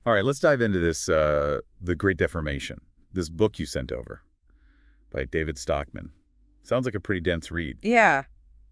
All right, let's dive into this, The Great Deformation, this book you sent over by David Stockman. Sounds like a pretty dense read. Yeah,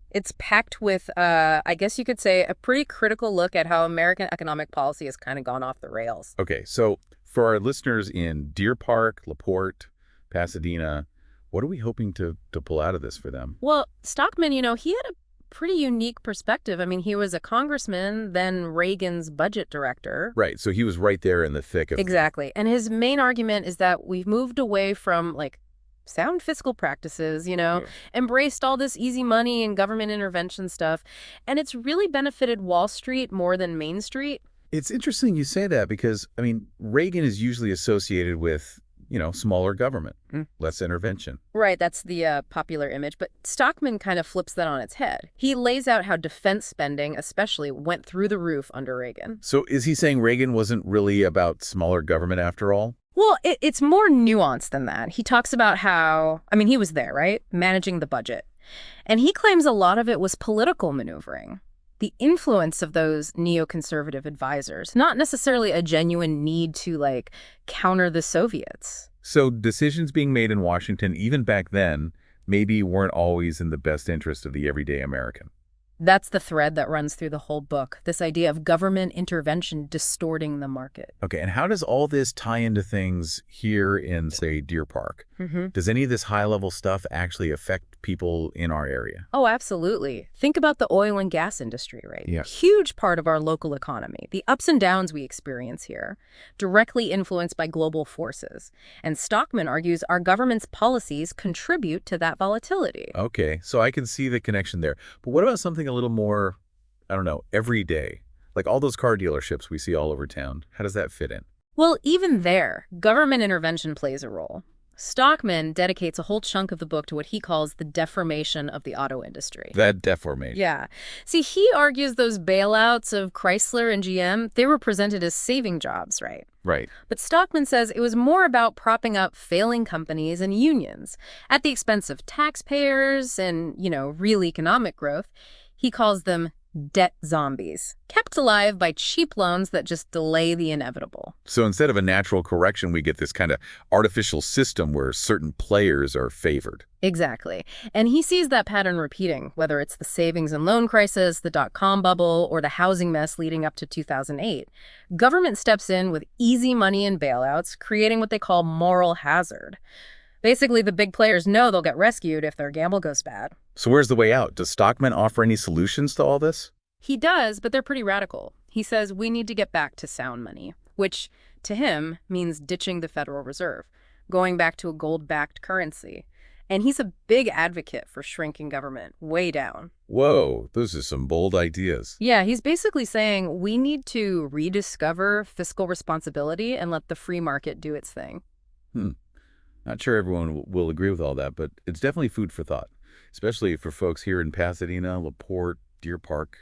it's packed with, I guess you could say, a pretty critical look at how American economic policy has kind of gone off the rails. Okay, so for our listeners in Deer Park, LaPorte, Pasadena, what are we hoping to pull out of this for them? Well, Stockman, he had a pretty unique perspective. I mean, he was a congressman, then Reagan's budget director. Right, so he was right there in the thick of... Exactly. And his main argument is that we've moved away from, like, sound fiscal practices, Yeah. embraced all this easy money and government intervention stuff, and it's really benefited Wall Street more than Main Street. It's interesting you say that because, I mean, Reagan is usually associated with, smaller government, less intervention. Right, that's the popular image, but Stockman kind of flips that on its head. He lays out how defense spending, especially, went through the roof under Reagan. So is he saying Reagan wasn't really about smaller government after all? Well, it's more nuanced than that. He talks about how, I mean, he was there, right? Managing the budget. And he claims a lot of it was political maneuvering. The influence of those neoconservative advisors, not necessarily a genuine need to, like, counter the Soviets. So decisions being made in Washington, even back then, maybe weren't always in the best interest of the everyday American. That's the thread that runs through the whole book, this idea of government intervention distorting the market. Okay, and how does all this tie into things here in, say, Deer Park? Does any of this high-level stuff actually affect people in our area? Oh, absolutely. Think about the oil and gas industry, right? Yeah. Huge part of our local economy. The ups and downs we experience here, directly influenced by global forces. And Stockman argues our government's policies contribute to that volatility. Okay, so I can see the connection there. But what about something a little more, I don't know, everyday? Like all those car dealerships we see all over town. How does that fit in? Well, even there, government intervention plays a role. Stockman dedicates a whole chunk of the book to what he calls the deformation of the auto industry. That deformation. Yeah. See, he argues those bailouts of Chrysler and GM, they were presented as saving jobs, right? Right. But Stockman says it was more about propping up failing companies and unions at the expense of taxpayers and, real economic growth. He calls them debt zombies, kept alive by cheap loans that just delay the inevitable. So instead of a natural correction, we get this kind of artificial system where certain players are favored. Exactly. And he sees that pattern repeating, whether it's the savings and loan crisis, the dot-com bubble, or the housing mess leading up to 2008. Government steps in with easy money and bailouts, creating what they call moral hazard. Basically, the big players know they'll get rescued if their gamble goes bad. So where's the way out? Does Stockman offer any solutions to all this? He does, but they're pretty radical. He says we need to get back to sound money, which, to him, means ditching the Federal Reserve, going back to a gold-backed currency. And he's a big advocate for shrinking government, way down. Whoa, those are some bold ideas. Yeah, he's basically saying we need to rediscover fiscal responsibility and let the free market do its thing. Not sure everyone will agree with all that, but it's definitely food for thought, especially for folks here in Pasadena, LaPorte, Deer Park,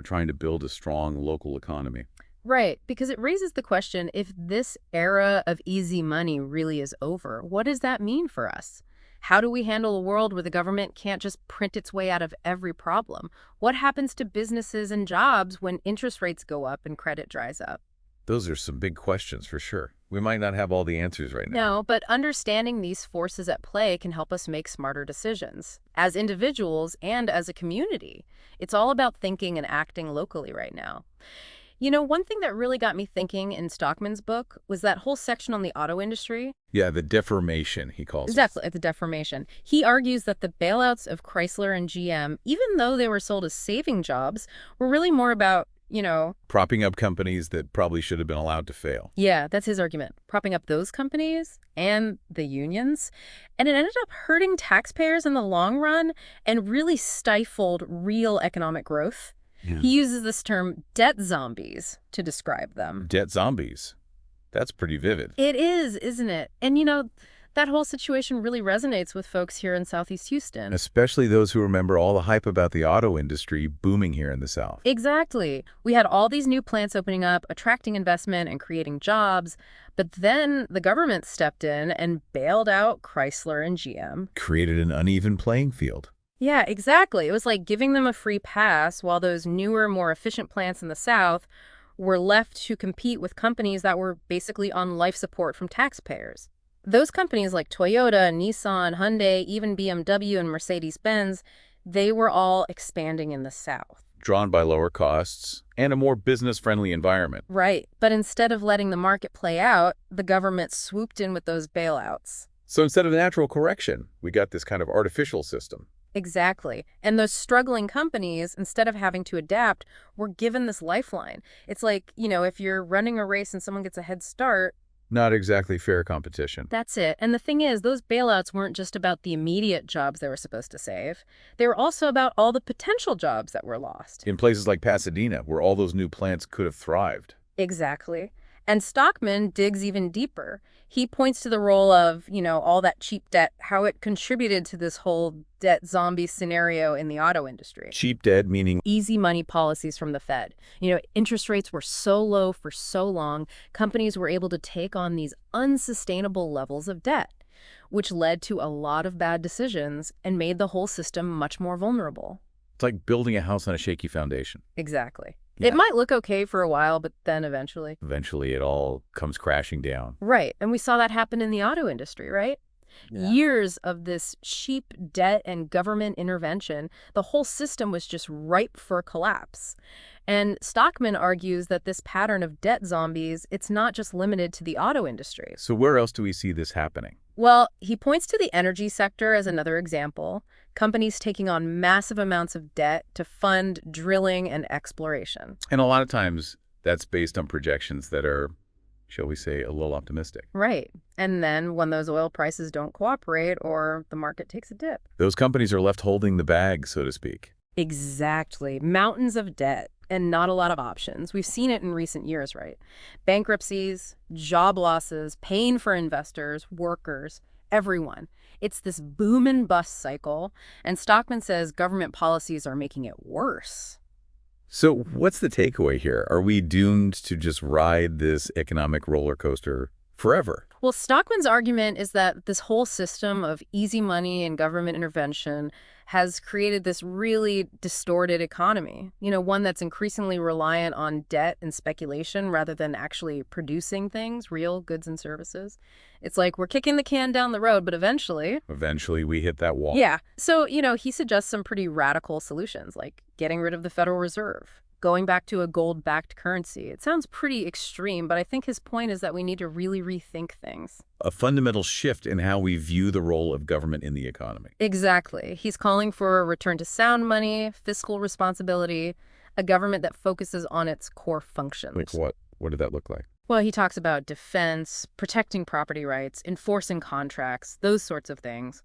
trying to build a strong local economy. Right, because it raises the question, if this era of easy money really is over, what does that mean for us? How do we handle a world where the government can't just print its way out of every problem? What happens to businesses and jobs when interest rates go up and credit dries up? Those are some big questions for sure. We might not have all the answers right now. No, but understanding these forces at play can help us make smarter decisions, as individuals and as a community. It's all about thinking and acting locally right now. One thing that really got me thinking in Stockman's book was that whole section on the auto industry. Yeah, the deformation, he calls it. Exactly, the deformation. He argues that the bailouts of Chrysler and GM, even though they were sold as saving jobs, were really more about, propping up companies that probably should have been allowed to fail. Yeah, that's his argument. Propping up those companies and the unions. And it ended up hurting taxpayers in the long run and really stifled real economic growth. Yeah. He uses this term debt zombies to describe them. Debt zombies. That's pretty vivid. It is, isn't it? And that whole situation really resonates with folks here in Southeast Houston. Especially those who remember all the hype about the auto industry booming here in the South. Exactly. We had all these new plants opening up, attracting investment and creating jobs. But then the government stepped in and bailed out Chrysler and GM. Created an uneven playing field. Yeah, exactly. It was like giving them a free pass while those newer, more efficient plants in the South were left to compete with companies that were basically on life support from taxpayers. Those companies like Toyota, Nissan, Hyundai, even BMW and Mercedes-Benz, they were all expanding in the South. Drawn by lower costs and a more business-friendly environment. Right. But instead of letting the market play out, the government swooped in with those bailouts. So instead of natural correction, we got this kind of artificial system. Exactly. And those struggling companies, instead of having to adapt, were given this lifeline. It's like, if you're running a race and someone gets a head start, Not exactly fair competition. that's it. And the thing is, those bailouts weren't just about the immediate jobs they were supposed to save. They were also about all the potential jobs that were lost. In places like Pasadena, where all those new plants could have thrived. Exactly. And Stockman digs even deeper. He points to the role of, all that cheap debt, how it contributed to this whole debt zombie scenario in the auto industry. Cheap debt meaning Easy money policies from the Fed. Interest rates were so low for so long, companies were able to take on these unsustainable levels of debt, which led to a lot of bad decisions and made the whole system much more vulnerable. it's like building a house on a shaky foundation. Exactly. Yeah. It might look okay for a while, but then eventually. Eventually, it all comes crashing down. Right. And we saw that happen in the auto industry, right? Yeah. Years of this cheap debt and government intervention, the whole system was just ripe for collapse. And Stockman argues that this pattern of debt zombies, it's not just limited to the auto industry. So where else do we see this happening? Well, he points to the energy sector as another example. Companies taking on massive amounts of debt to fund drilling and exploration. And a lot of times, that's based on projections that are, shall we say, a little optimistic. Right. And then when those oil prices don't cooperate or the market takes a dip. Those companies are left holding the bag, so to speak. Exactly. Mountains of debt and not a lot of options. We've seen it in recent years, right? Bankruptcies, job losses, pain for investors, workers, everyone. It's this boom and bust cycle, and Stockman says government policies are making it worse. So what's the takeaway here? Are we doomed to just ride this economic roller coaster forever? Well, Stockman's argument is that this whole system of easy money and government intervention has created this really distorted economy, one that's increasingly reliant on debt and speculation rather than actually producing things, real goods and services. It's like we're kicking the can down the road, but eventually... Eventually, we hit that wall. Yeah. So, he suggests some pretty radical solutions, like getting rid of the Federal Reserve, going back to a gold-backed currency. It sounds pretty extreme, but I think his point is that we need to really rethink things. A fundamental shift in how we view the role of government in the economy. Exactly. He's calling for a return to sound money, fiscal responsibility, a government that focuses on its core functions. Like what? What did that look like? Well, he talks about defense, protecting property rights, enforcing contracts, those sorts of things,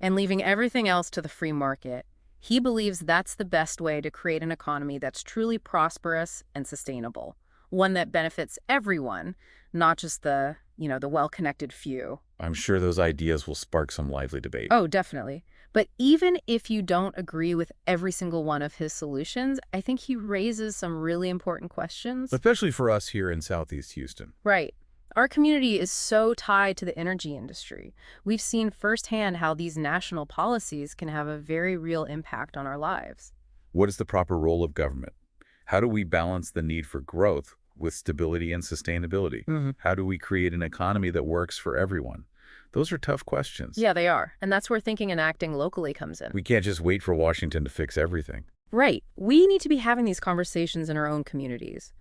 and leaving everything else to the free market. He believes that's the best way to create an economy that's truly prosperous and sustainable, one that benefits everyone, not just the well-connected few. I'm sure those ideas will spark some lively debate. Oh, definitely. But even if you don't agree with every single one of his solutions, I think he raises some really important questions. Especially for us here in Southeast Houston. Right. Our community is so tied to the energy industry. We've seen firsthand how these national policies can have a very real impact on our lives. What is the proper role of government? How do we balance the need for growth with stability and sustainability? How do we create an economy that works for everyone? Those are tough questions. Yeah, they are. And that's where thinking and acting locally comes in. We can't just wait for Washington to fix everything. Right. We need to be having these conversations in our own communities,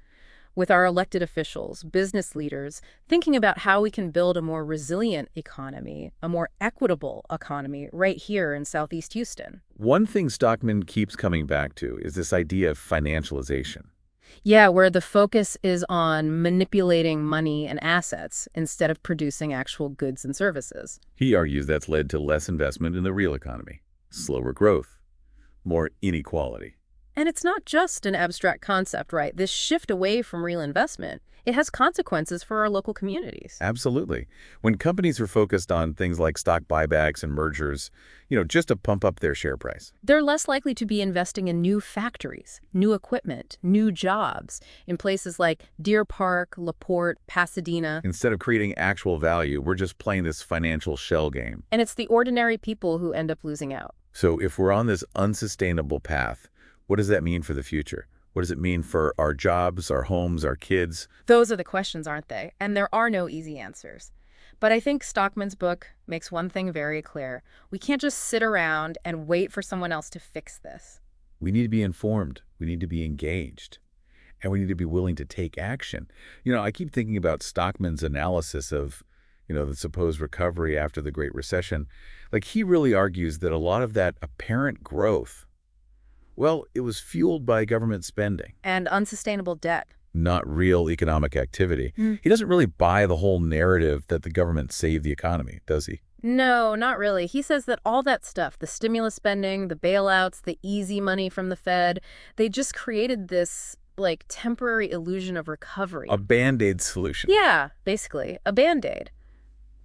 with our elected officials, business leaders, thinking about how we can build a more resilient economy, a more equitable economy right here in Southeast Houston. One thing Stockman keeps coming back to is this idea of financialization. Yeah, where the focus is on manipulating money and assets instead of producing actual goods and services. He argues that's led to less investment in the real economy, slower growth, more inequality. And it's not just an abstract concept, right? This shift away from real investment, it has consequences for our local communities. Absolutely. When companies are focused on things like stock buybacks and mergers, just to pump up their share price. They're less likely to be investing in new factories, new equipment, new jobs in places like Deer Park, LaPorte, Pasadena. Instead of creating actual value, we're just playing this financial shell game. And it's the ordinary people who end up losing out. So if we're on this unsustainable path, what does that mean for the future? What does it mean for our jobs, our homes, our kids? Those are the questions, aren't they? And there are no easy answers. But I think Stockman's book makes one thing very clear. We can't just sit around and wait for someone else to fix this. We need to be informed. We need to be engaged. And we need to be willing to take action. I keep thinking about Stockman's analysis of, the supposed recovery after the Great Recession. Like, he really argues that a lot of that apparent growth, well, it was fueled by government spending, And unsustainable debt. not real economic activity. Mm. He doesn't really buy the whole narrative that the government saved the economy, does he? No, not really. He says that all that stuff, the stimulus spending, the bailouts, the easy money from the Fed, they just created this, temporary illusion of recovery. A Band-Aid solution. Yeah, basically, a Band-Aid.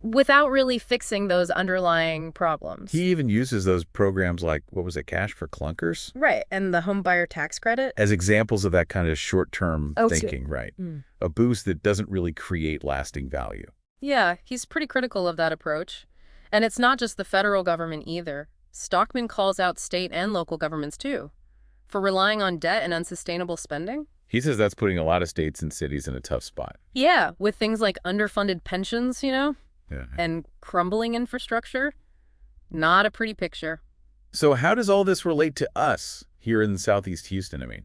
Without really fixing those underlying problems. He even uses those programs like, what was it, Cash for Clunkers? Right, and the home buyer tax credit? As examples of that kind of short-term thinking, right? Mm. A boost that doesn't really create lasting value. Yeah, he's pretty critical of that approach. And it's not just the federal government either. Stockman calls out state and local governments too, for relying on debt and unsustainable spending. He says that's putting a lot of states and cities in a tough spot. Yeah, with things like underfunded pensions, Yeah. and crumbling infrastructure. Not a pretty picture. So how does all this relate to us here in Southeast Houston, I mean?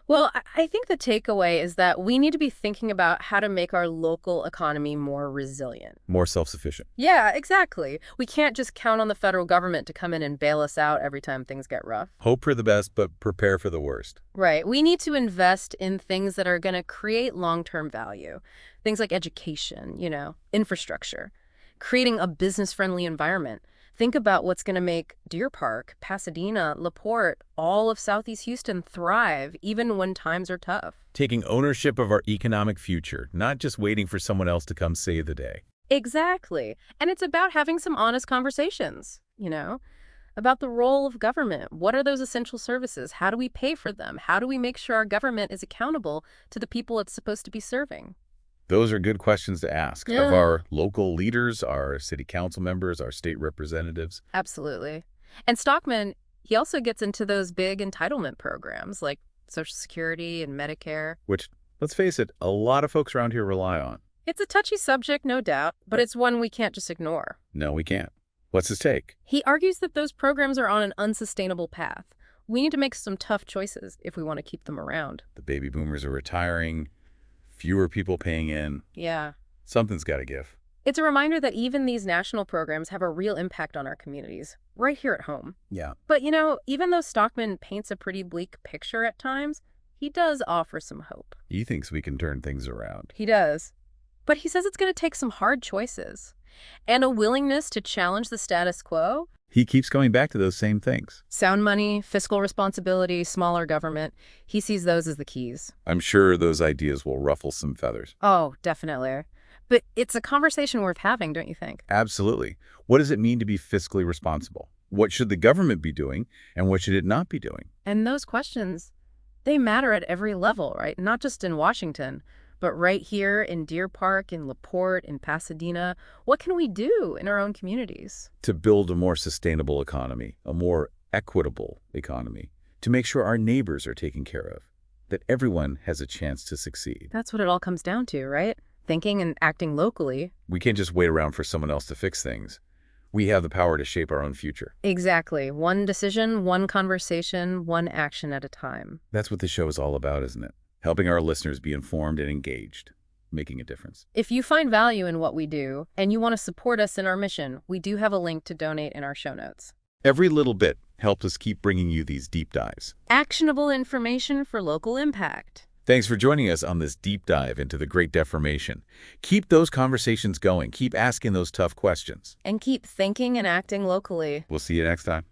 Well, I think the takeaway is that we need to be thinking about how to make our local economy more resilient. More self-sufficient. Yeah, exactly. We can't just count on the federal government to come in and bail us out every time things get rough. Hope for the best, but prepare for the worst. Right. We need to invest in things that are going to create long-term value. Things like education, infrastructure, creating a business-friendly environment. Think about what's going to make Deer Park, Pasadena, LaPorte, all of Southeast Houston thrive, even when times are tough. Taking ownership of our economic future, not just waiting for someone else to come save the day. Exactly. And it's about having some honest conversations, about the role of government. What are those essential services? How do we pay for them? How do we make sure our government is accountable to the people it's supposed to be serving? Those are good questions to ask Yeah. of our local leaders, our city council members, our state representatives. Absolutely. And Stockman, he also gets into those big entitlement programs like Social Security and Medicare. Which, let's face it, a lot of folks around here rely on. It's a touchy subject, no doubt, but it's one we can't just ignore. No, we can't. What's his take? He argues that those programs are on an unsustainable path. We need to make some tough choices if we want to keep them around. The baby boomers are retiring, fewer people paying in. Yeah. Something's got to give. It's a reminder that even these national programs have a real impact on our communities, right here at home. Yeah. But, even though Stockman paints a pretty bleak picture at times, he does offer some hope. He thinks we can turn things around. He does. But he says it's going to take some hard choices and a willingness to challenge the status quo. He keeps going back to those same things. Sound money, fiscal responsibility, smaller government. He sees those as the keys. I'm sure those ideas will ruffle some feathers. Oh, definitely. But it's a conversation worth having, don't you think? Absolutely. What does it mean to be fiscally responsible? What should the government be doing, and what should it not be doing? And those questions, they matter at every level, right? Not just in Washington, but right here in Deer Park, in LaPorte, in Pasadena. What can we do in our own communities? To build a more sustainable economy, a more equitable economy, to make sure our neighbors are taken care of, that everyone has a chance to succeed. That's what it all comes down to, right? Thinking and acting locally. We can't just wait around for someone else to fix things. We have the power to shape our own future. Exactly. One decision, one conversation, one action at a time. That's what the show is all about, isn't it? Helping our listeners be informed and engaged, making a difference. If you find value in what we do and you want to support us in our mission, we do have a link to donate in our show notes. Every little bit helps us keep bringing you these deep dives. Actionable information for local impact. Thanks for joining us on this deep dive into the Great Deformation. Keep those conversations going. Keep asking those tough questions. And keep thinking and acting locally. We'll see you next time.